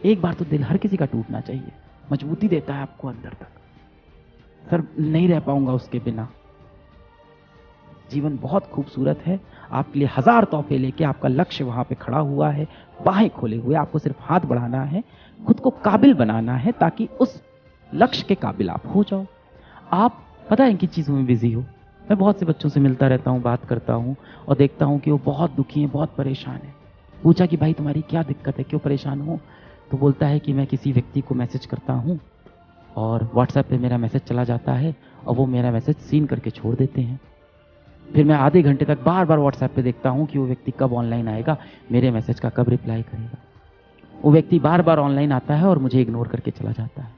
एक बार तो दिल हर किसी का टूटना चाहिए, मजबूती देता है आपको अंदर तक। सर नहीं रह पाऊंगा उसके बिना। जीवन बहुत खूबसूरत है, आपके लिए हजार तोहफे लेके आपका लक्ष्य वहां पे खड़ा हुआ है, बाहें खोले हुए, आपको सिर्फ हाथ बढ़ाना है, खुद को काबिल बनाना है ताकि उस लक्ष्य के काबिल आप हो जाओ। आप पता है इनकी चीजों में बिजी हो। मैं बहुत से बच्चों से मिलता रहता हूँ, बात करता हूँ और देखता हूँ कि वो बहुत दुखी हैं, बहुत परेशान हैं। पूछा कि भाई तुम्हारी क्या दिक्कत है, क्यों परेशान हो? तो बोलता है कि मैं किसी व्यक्ति को मैसेज करता हूँ और व्हाट्सएप पे मेरा मैसेज चला जाता है और वो मेरा मैसेज सीन करके छोड़ देते हैं। फिर मैं आधे घंटे तक बार बार व्हाट्सएप पे देखता हूँ कि वो व्यक्ति कब ऑनलाइन आएगा, मेरे मैसेज का कब रिप्लाई करेगा। वो व्यक्ति बार बार ऑनलाइन आता है और मुझे इग्नोर करके चला जाता है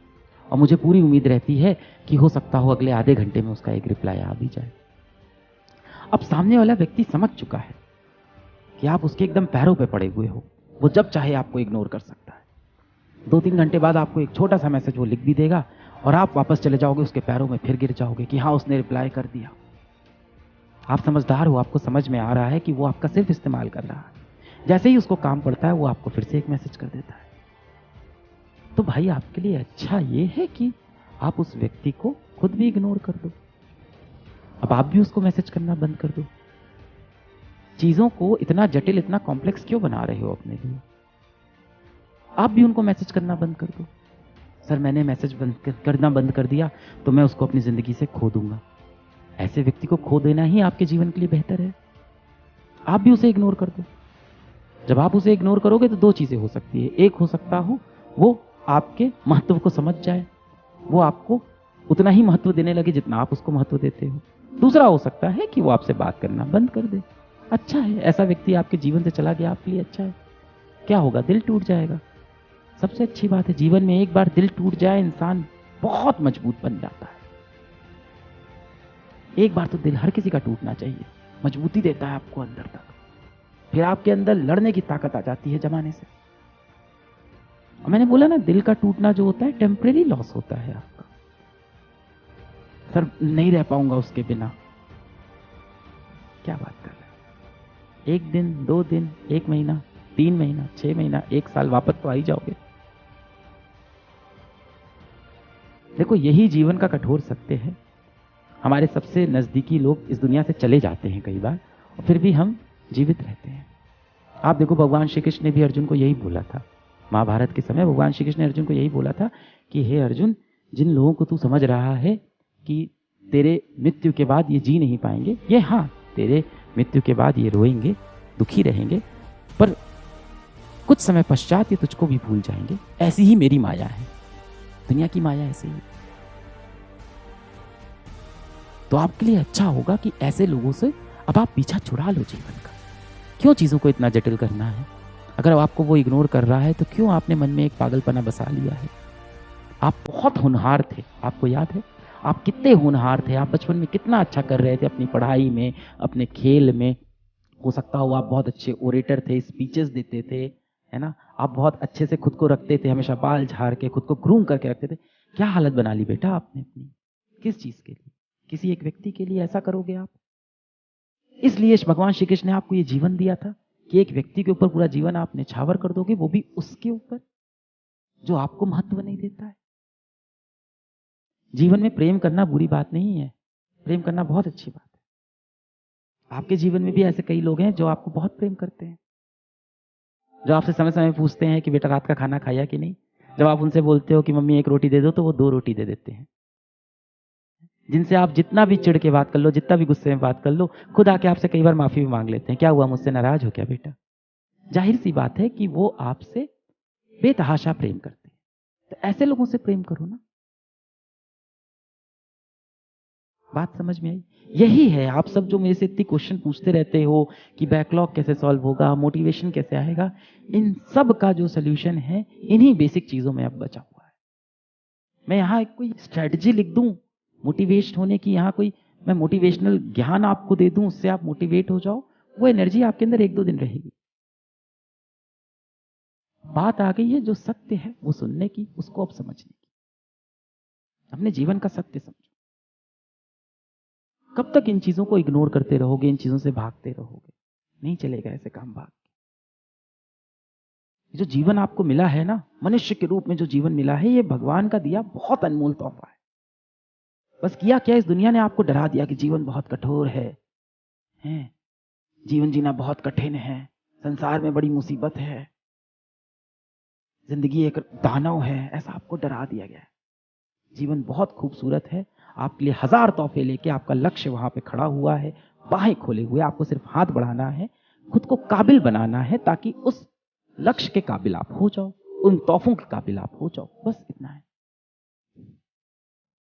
और मुझे पूरी उम्मीद रहती है कि हो सकता हो अगले आधे घंटे में उसका एक रिप्लाई आ भी जाए। अब सामने वाला व्यक्ति समझ चुका है कि आप उसके एकदम पैरों पे पड़े हुए हो, वो जब चाहे आपको इग्नोर कर सकता है। 2-3 घंटे बाद आपको एक छोटा सा मैसेज वो लिख भी देगा और आप वापस चले जाओगे उसके पैरों में, फिर गिर जाओगे कि हाँ उसने रिप्लाई कर दिया। आप समझदार हो, आपको समझ में आ रहा है कि वो आपका सिर्फ इस्तेमाल कर रहा है। जैसे ही उसको काम पड़ता है वो आपको फिर से एक मैसेज कर देता है। तो भाई आपके लिए अच्छा ये है कि आप उस व्यक्ति को खुद भी इग्नोर कर दो। अब आप भी उसको मैसेज करना बंद कर दो। चीजों को इतना जटिल, इतना कॉम्प्लेक्स क्यों बना रहे हो अपने लिए? आप भी उनको मैसेज करना बंद कर दो। सर मैंने मैसेज करना बंद कर दिया तो मैं उसको अपनी जिंदगी से खो दूंगा। ऐसे व्यक्ति को खो देना ही आपके जीवन के लिए बेहतर है। आप भी उसे इग्नोर कर दो। जब आप उसे इग्नोर करोगे तो दो चीजें हो सकती है। एक हो सकता हो वो आपके महत्व को समझ जाए, वो आपको उतना ही महत्व देने लगे जितना आप उसको महत्व देते हो। दूसरा हो सकता है कि वो आपसे बात करना बंद कर दे। अच्छा है, ऐसा व्यक्ति आपके जीवन से चला गया, आपके लिए अच्छा है। क्या होगा? दिल टूट जाएगा। सबसे अच्छी बात है, जीवन में एक बार दिल टूट जाए इंसान बहुत मजबूत बन जाता है। एक बार तो दिल हर किसी का टूटना चाहिए, मजबूती देता है आपको अंदर तक। फिर आपके अंदर लड़ने की ताकत आ जाती है जमाने से। और मैंने बोला ना, दिल का टूटना जो होता है टेम्परेरी लॉस होता है आपका। सर नहीं रह पाऊंगा उसके बिना। क्या बात कर रहे हैं? एक दिन, 2 दिन, 1 महीना, 3 महीना, 6 महीना, 1 साल, वापस तो आ ही जाओगे। देखो यही जीवन का कठोर सत्य है। हमारे सबसे नजदीकी लोग इस दुनिया से चले जाते हैं कई बार और फिर भी हम जीवित रहते हैं। आप देखो भगवान श्री कृष्ण ने भी अर्जुन को यही बोला था। महाभारत के समय भगवान श्री कृष्ण ने अर्जुन को यही बोला था कि हे अर्जुन, जिन लोगों को तू समझ रहा है कि तेरे मृत्यु के बाद ये जी नहीं पाएंगे, ये हाँ तेरे मृत्यु के बाद ये रोएंगे, दुखी रहेंगे, पर कुछ समय पश्चात ये तुझको भी भूल जाएंगे। ऐसी ही मेरी माया है, दुनिया की माया ऐसे ही। तो आपके लिए अच्छा होगा कि ऐसे लोगों से अब आप पीछा छुड़ा लो जीवन का। क्यों चीजों को इतना जटिल करना है? अगर आपको वो इग्नोर कर रहा है तो क्यों आपने मन में एक पागलपना बसा लिया है? आप बहुत होनहार थे, आपको याद है? आप कितने होनहार थे, आप बचपन में कितना अच्छा कर रहे थे अपनी पढ़ाई में, अपने खेल में। हो सकता हो आप बहुत अच्छे ओरेटर थे, स्पीचेस देते थे, है ना? आप बहुत अच्छे से खुद को रखते थे, हमेशा बाल झाड़ के खुद को ग्रूम करके रखते थे। क्या हालत बना ली बेटा आपने अपनी? किस चीज के लिए? किसी एक व्यक्ति के लिए ऐसा करोगे आप? इसलिए भगवान श्री कृष्ण ने आपको ये जीवन दिया था कि एक व्यक्ति के ऊपर पूरा जीवन आप निछावर कर दोगे, वो भी उसके ऊपर जो आपको महत्व नहीं देता है। जीवन में प्रेम करना बुरी बात नहीं है, प्रेम करना बहुत अच्छी बात है। आपके जीवन में भी ऐसे कई लोग हैं जो आपको बहुत प्रेम करते हैं, जो आपसे समय समय पूछते हैं कि बेटा रात का खाना खाया कि नहीं। जब आप उनसे बोलते हो कि मम्मी 1 रोटी दे दो, तो वो 2 रोटी दे देते हैं। जिनसे आप जितना भी चिढ़ के बात कर लो, जितना भी गुस्से में बात कर लो, खुद आके आपसे कई बार माफी भी मांग लेते हैं। क्या हुआ, मुझसे नाराज हो क्या बेटा? जाहिर सी बात है कि वो आपसे बेतहाशा प्रेम करते हैं। तो ऐसे लोगों से प्रेम करो ना। बात समझ में आई? यही है, आप सब जो मेरे से इतनी क्वेश्चन पूछते रहते हो कि बैकलॉग कैसे सॉल्व होगा, मोटिवेशन कैसे आएगा, इन सब का जो सोल्यूशन है इन्हीं बेसिक चीजों में अब बचा हुआ है। मैं यहाँ कोई स्ट्रेटजी लिख दूं मोटिवेट होने की, यहाँ कोई मैं मोटिवेशनल ज्ञान आपको दे दूं, उससे आप मोटिवेट हो जाओ, वो एनर्जी आपके अंदर 1-2 दिन रहेगी। बात आ गई है जो सत्य है वो सुनने की, उसको अब समझने की। अपने जीवन का सत्य समझो। कब तक इन चीजों को इग्नोर करते रहोगे, इन चीजों से भागते रहोगे? नहीं चलेगा ऐसे काम भाग। जो जीवन आपको मिला है ना, मनुष्य के रूप में जो जीवन मिला है, ये भगवान का दिया बहुत अनमोल तोहफा है। बस किया क्या, इस दुनिया ने आपको डरा दिया कि जीवन बहुत कठोर है, जीवन जीना बहुत कठिन है, संसार में बड़ी मुसीबत है, जिंदगी एक दानव है, ऐसा आपको डरा दिया गया है। जीवन बहुत खूबसूरत है, आपके लिए हजार तोहफे लेके आपका लक्ष्य वहां पे खड़ा हुआ है, बाहें खोले हुए, आपको सिर्फ हाथ बढ़ाना है, खुद को काबिल बनाना है ताकि उस लक्ष्य के काबिल आप हो जाओ, उन तोहफों के काबिल आप हो जाओ, बस इतना है।